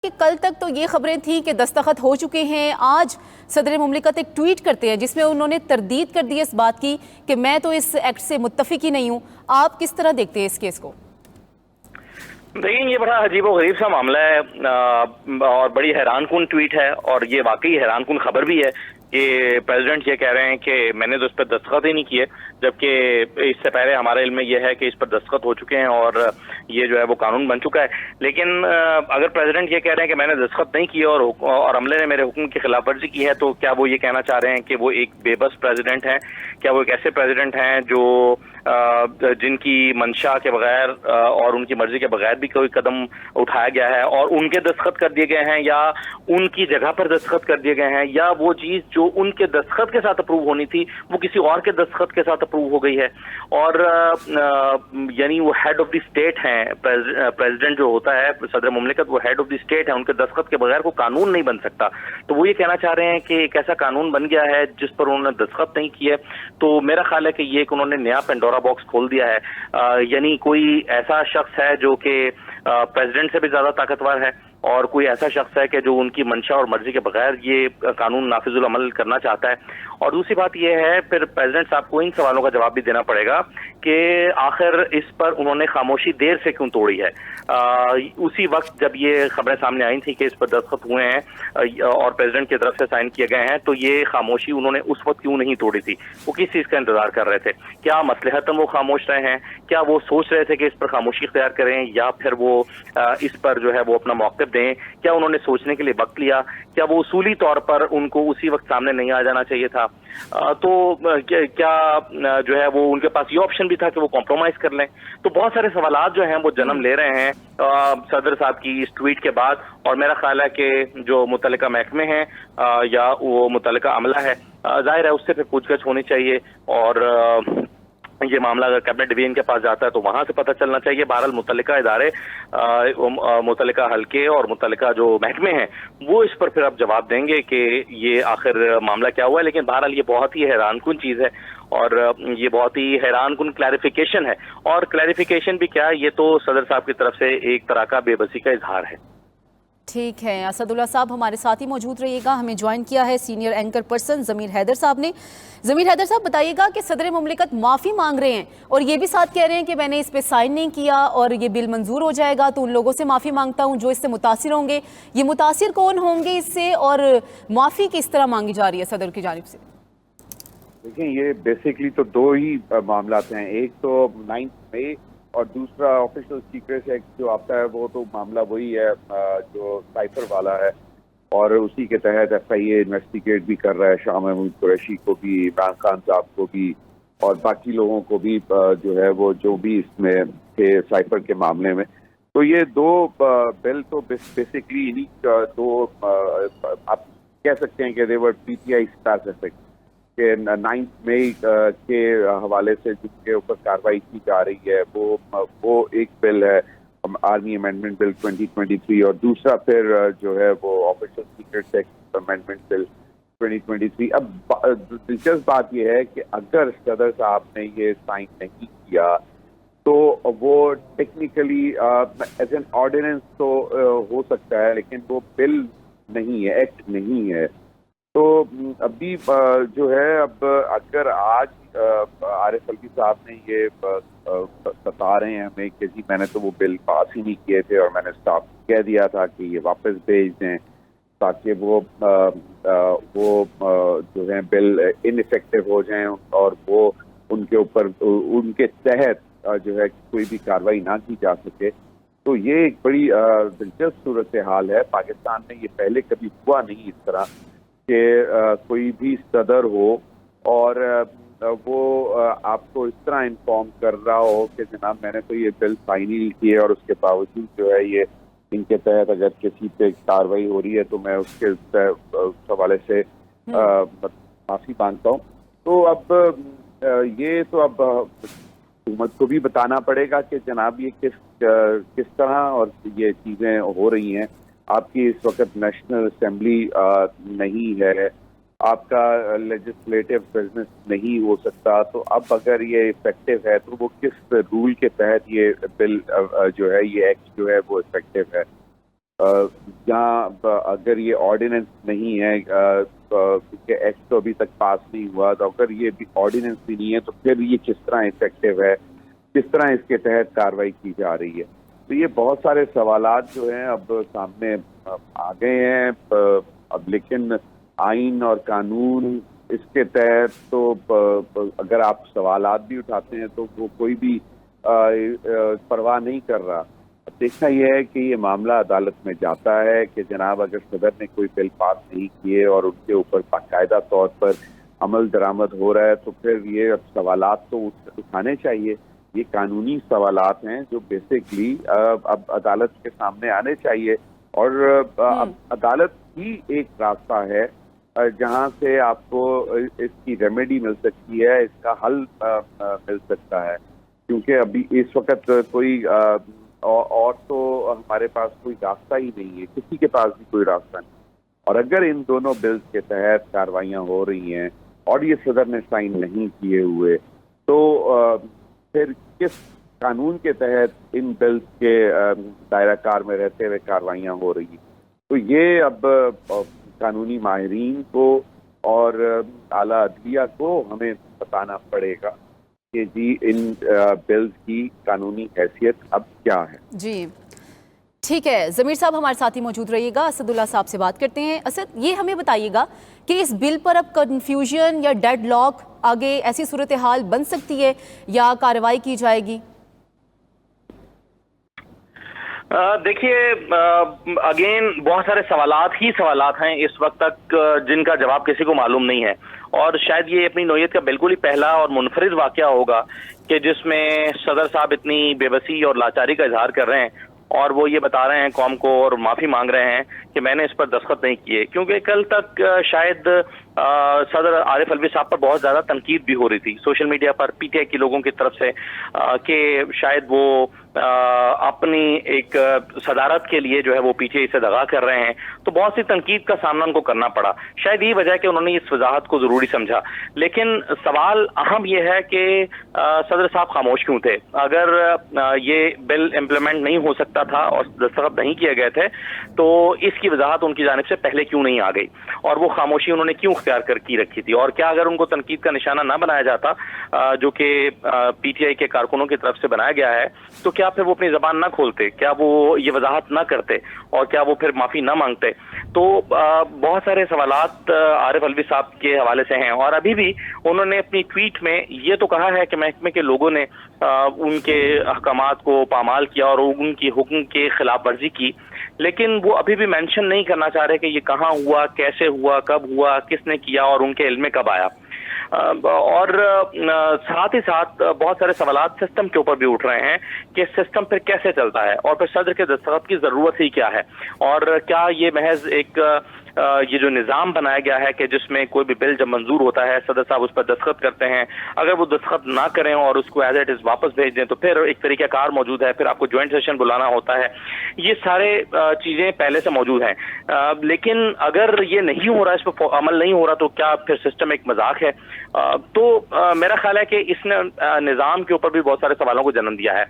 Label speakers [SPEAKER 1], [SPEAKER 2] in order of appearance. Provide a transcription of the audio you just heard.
[SPEAKER 1] कि कल तक तो ये खबरें थी कि दस्तखत हो चुके हैं। आज सदर मुमलिकत एक ट्वीट करते हैं जिसमें उन्होंने तरदीद कर दी इस बात की कि मैं तो इस एक्ट से मुत्तफिक ही नहीं हूं। आप किस तरह देखते हैं इस केस को?
[SPEAKER 2] देखिए, ये बड़ा अजीबोगरीब सा मामला है और बड़ी हैरानकुन ट्वीट है और ये वाकई हैरानकुन खबर भी है कि प्रेसिडेंट ये कह रहे हैं कि मैंने तो इस पर दस्तखत ही नहीं किए, जबकि इससे पहले हमारे इल्म में ये है कि इस पर दस्तखत हो चुके हैं और ये जो है वो कानून बन चुका है। लेकिन अगर प्रेसिडेंट ये कह रहे हैं कि मैंने दस्तखत नहीं किए और अमले ने मेरे हुक्म की खिलाफ वर्जी की है, तो क्या वो ये कहना चाह रहे हैं कि वो एक बेबस प्रेसिडेंट हैं? क्या वो एक ऐसे प्रेसिडेंट हैं जो जिनकी मंशा के बगैर और उनकी मर्जी के बगैर भी कोई कदम उठाया गया है और उनके दस्तखत कर दिए गए हैं, या उनकी जगह पर दस्तखत कर दिए गए हैं, या वो चीज जो उनके दस्तखत के साथ अप्रूव होनी थी वो किसी और के दस्तखत के साथ अप्रूव हो गई है? और यानी वो हेड ऑफ द स्टेट हैं। प्रेसिडेंट जो होता है, सदर मुमलिकत, वो हेड ऑफ द स्टेट है। उनके दस्तखत के बगैर कोई कानून नहीं बन सकता। तो वो ये कहना चाह रहे हैं कि एक ऐसा कानून बन गया है जिस पर उन्होंने दस्तखत नहीं किए। तो मेरा ख्याल है कि ये एक उन्होंने नया पेंडोरा बॉक्स खोल दिया है। यानी कोई ऐसा शख्स है जो कि प्रेसिडेंट से भी ज्यादा ताकतवर है और कोई ऐसा शख्स है कि जो उनकी मंशा और मर्जी के बगैर ये कानून नाफिजुल अमल करना चाहता है। और दूसरी बात यह है, फिर प्रेसिडेंट साहब को इन सवालों का जवाब भी देना पड़ेगा कि आखिर इस पर उन्होंने खामोशी देर से क्यों तोड़ी है। उसी वक्त जब ये खबरें सामने आई थी कि इस पर दस्तखत हुए हैं और प्रेसिडेंट की तरफ से साइन किए गए हैं, तो ये खामोशी उन्होंने उस वक्त क्यों नहीं तोड़ी थी? वो किस चीज का इंतजार कर रहे थे? क्या मसलहतन वो खामोश रहे हैं? क्या वो सोच रहे थे कि इस पर खामोशी इख्तियार करें, या फिर वो इस पर जो है वो अपना मौक़िफ़ दें? क्या उन्होंने सोचने के लिए वक्त लिया? क्या वो उसूली तौर पर उनको उसी वक्त सामने नहीं आ जाना चाहिए था? तो क्या जो है वो उनके पास ये ऑप्शन भी था कि वो कॉम्प्रोमाइज कर लें? तो बहुत सारे सवालात जो हैं वो जन्म ले रहे हैं सदर साहब की इस ट्वीट के बाद। और मेरा ख्याल है कि जो मुतल्लिका महकमे हैं या वो मुतल्लिका अमला है, जाहिर है उससे फिर पूछगछ होनी चाहिए और ये मामला अगर कैबिनेट डिवीजन के पास जाता है तो वहां से पता चलना चाहिए। बहरहाल मुतल्लिका इदारे, मुतल्लिका हल्के और मुतल्लिका जो महकमे हैं वो इस पर फिर अब जवाब देंगे कि ये आखिर मामला क्या हुआ है। लेकिन बहरहाल ये बहुत ही हैरानकुन चीज है और ये बहुत ही हैरानकुन क्लैरिफिकेशन है। और क्लैरिफिकेशन भी क्या, ये तो सदर साहब की तरफ से एक तरह का बेबसी का इजहार है।
[SPEAKER 1] ठीक है, असदुल्ला साहब हमारे साथ ही मौजूद रहिएगा। हमें ज्वाइन किया है सीनियर एंकर पर्सन ज़मीर हैदर साहब ने। ज़मीर हैदर साहब, बताइएगा कि सदर मुमलिकत माफ़ी मांग रहे हैं और ये भी साथ कह रहे हैं कि मैंने इस पे साइन नहीं किया और ये बिल मंजूर हो जाएगा तो उन लोगों से माफ़ी मांगता हूँ जो इससे मुतासिर होंगे। ये मुतासिर कौन होंगे इससे, और माफ़ी किस तरह मांगी जा रही है सदर की जानिब से?
[SPEAKER 3] देखिए, ये बेसिकली तो दो ही मामला हैं। एक तो 9 मई और दूसरा ऑफिशियल सीक्रेट एक्ट जो आता है, वो तो मामला वही है जो साइफर वाला है और उसी के तहत FIA इन्वेस्टिगेट भी कर रहा है। शाह महमूद कुरैशी को भी, इमरान खान साहब को भी और बाकी लोगों को भी जो है वो जो भी इसमें थे साइफर के मामले में। तो ये दो बिल तो बेसिकली इन्हीं दो आप कह सकते हैं कि दे वर PTI स्पेसिफिक के 9 मई के हवाले से जिसके ऊपर कार्रवाई की जा रही है वो एक बिल है, आर्मी अमेंडमेंट बिल 2023, और दूसरा फिर जो है वो official secret act amendment bill 2023। अब दिलचस्प बात यह है कि अगर सदर साहब ने ये साइन नहीं किया तो वो टेक्निकली एज एन ऑर्डिनेंस तो हो सकता है, लेकिन वो बिल नहीं है, एक्ट नहीं है। तो अभी जो है, अब अगर आज आरिफ अलवी साहब ने ये बता रहे हैं हमें कि जी मैंने तो वो बिल पास ही नहीं किए थे और मैंने स्टाफ कह दिया था कि ये वापस भेज दें ताकि वो जो है बिल इनइफेक्टिव हो जाएं और वो उनके ऊपर उनके तहत जो है कोई भी कार्रवाई ना की जा सके। तो ये एक बड़ी दिलचस्प सूरत हाल है। पाकिस्तान में ये पहले कभी हुआ नहीं इस तरह कि कोई भी सदर हो और वो आपको इस तरह इन्फॉर्म कर रहा हो कि जनाब मैंने तो ये बिल साइन ही किए और उसके बावजूद जो है ये इनके तहत अगर किसी पे कार्रवाई हो रही है तो मैं उसके हवाले से माफी मांगता हूँ। तो अब ये तो अब हुकूमत को भी बताना पड़ेगा कि जनाब ये किस तरह और ये चीजें हो रही हैं। आपकी इस वक्त नेशनल असेंबली नहीं है, आपका लेजिस्लेटिव बिजनेस नहीं हो सकता। तो अब अगर ये इफेक्टिव है तो वो किस रूल के तहत ये बिल जो है, ये एक्ट जो है वो इफेक्टिव है? जहाँ अगर ये ऑर्डिनेंस नहीं है क्योंकि एक्ट तो अभी तक पास नहीं हुआ, तो अगर ये ऑर्डिनेंस भी नहीं है तो फिर ये किस तरह इफेक्टिव है, किस तरह इसके तहत कार्रवाई की जा रही है। तो ये बहुत सारे सवालात जो हैं अब सामने आ गए हैं। अब लेकिन आइन और कानून इसके तहत तो अगर आप सवालात भी उठाते हैं तो वो कोई भी परवाह नहीं कर रहा। देखना यह है कि ये मामला अदालत में जाता है कि जनाब अगर सदर ने कोई बिल पास नहीं किए और उनके ऊपर बाकायदा तौर पर अमल दरामद हो रहा है तो फिर ये अब सवालात तो उठाने चाहिए। ये कानूनी सवालात हैं जो बेसिकली अब अदालत के सामने आने चाहिए और अब अदालत ही एक रास्ता है जहां से आपको इसकी रेमेडी मिल सकती है, इसका हल मिल सकता है। क्योंकि अभी इस वक्त कोई और तो हमारे पास कोई रास्ता ही नहीं है, किसी के पास भी कोई रास्ता नहीं। और अगर इन दोनों बिल्स के तहत कार्रवाइयां हो रही हैं और ये सदर ने साइन नहीं किए हुए तो फिर किस कानून के तहत इन बिल्स के दायरा कार में रहते हुए कार्रवाइयां हो रही हैं। तो ये अब कानूनी माहिरीन को और आला अदलिया को हमें बताना पड़ेगा कि जी इन बिल्स की कानूनी हैसियत अब क्या है।
[SPEAKER 1] जी ठीक है, ज़मीर साहब हमारे साथ ही मौजूद रहिएगा। असदुल्ला साहब से बात करते हैं। असद, ये हमें बताइएगा कि इस बिल पर अब कन्फ्यूजन या डेडलॉक आगे ऐसी सूरत हाल बन सकती है या कार्रवाई की जाएगी?
[SPEAKER 2] देखिए, अगेन बहुत सारे सवालात हैं इस वक्त तक जिनका जवाब किसी को मालूम नहीं है। और शायद ये अपनी नौयत का बिल्कुल ही पहला और मुनफरिद वाकया होगा कि जिसमें सदर साहब इतनी बेबसी और लाचारी का इजहार कर रहे हैं और वो ये बता रहे हैं कौम को और माफी मांग रहे हैं कि मैंने इस पर दस्तखत नहीं किए। क्योंकि कल तक शायद सदर आरिफ अलवी साहब पर बहुत ज्यादा तनकीद भी हो रही थी सोशल मीडिया पर पीटीआई के लोगों की तरफ से कि शायद वो अपनी एक सदारत के लिए जो है वो पीटीआई से दगा कर रहे हैं। तो बहुत सी तनकीद का सामना उनको करना पड़ा। शायद यही वजह है कि उन्होंने इस वजाहत को जरूरी समझा। लेकिन सवाल अहम यह है कि सदर साहब खामोश क्यों थे? अगर ये बिल इम्प्लीमेंट नहीं हो सकता था और दस्तखत नहीं किए गए थे तो इसकी वजाहत उनकी जानिब से पहले क्यों नहीं आ गई और वो खामोशी उन्होंने क्यों इख्तियार कर की रखी थी? और क्या अगर उनको तनकीद का निशाना ना बनाया जाता जो कि पीटीआई के कारकुनों की तरफ से बनाया गया है तो क्या फिर वो अपनी जबान ना खोलते? क्या वो ये वजाहत ना करते? और क्या वो फिर माफी ना मांगते? तो बहुत सारे सवालात आरिफ अलवी साहब के हवाले से हैं। और अभी भी उन्होंने अपनी ट्वीट में ये तो कहा है कि महकमे के लोगों ने उनके अहकामात को पामाल किया और उनकी हुक्म के खिलाफ वर्जी की, लेकिन वो अभी भी मेंशन नहीं करना चाह रहे कि ये कहाँ हुआ, कैसे हुआ, कब हुआ, किसने किया और उनके इल्म में कब आया। और साथ ही साथ बहुत सारे सवालात सिस्टम के ऊपर भी उठ रहे हैं कि सिस्टम फिर कैसे चलता है और फिर सदर के दस्तखत की जरूरत ही क्या है और क्या ये महज एक ये जो निज़ाम बनाया गया है कि जिसमें कोई भी बिल जब मंजूर होता है सदर साहब उस पर दस्तखत करते हैं, अगर वो दस्तखत ना करें और उसको एज इट इज वापस भेज दें तो फिर एक तरीका कार मौजूद है, फिर आपको ज्वाइंट सेशन बुलाना होता है। ये सारे चीजें पहले से मौजूद हैं। लेकिन अगर ये नहीं हो रहा, इस पर अमल नहीं हो रहा तो क्या फिर सिस्टम एक मजाक है? तो मेरा ख्याल है कि इसने निज़ाम के ऊपर भी बहुत सारे सवालों को जन्म दिया है।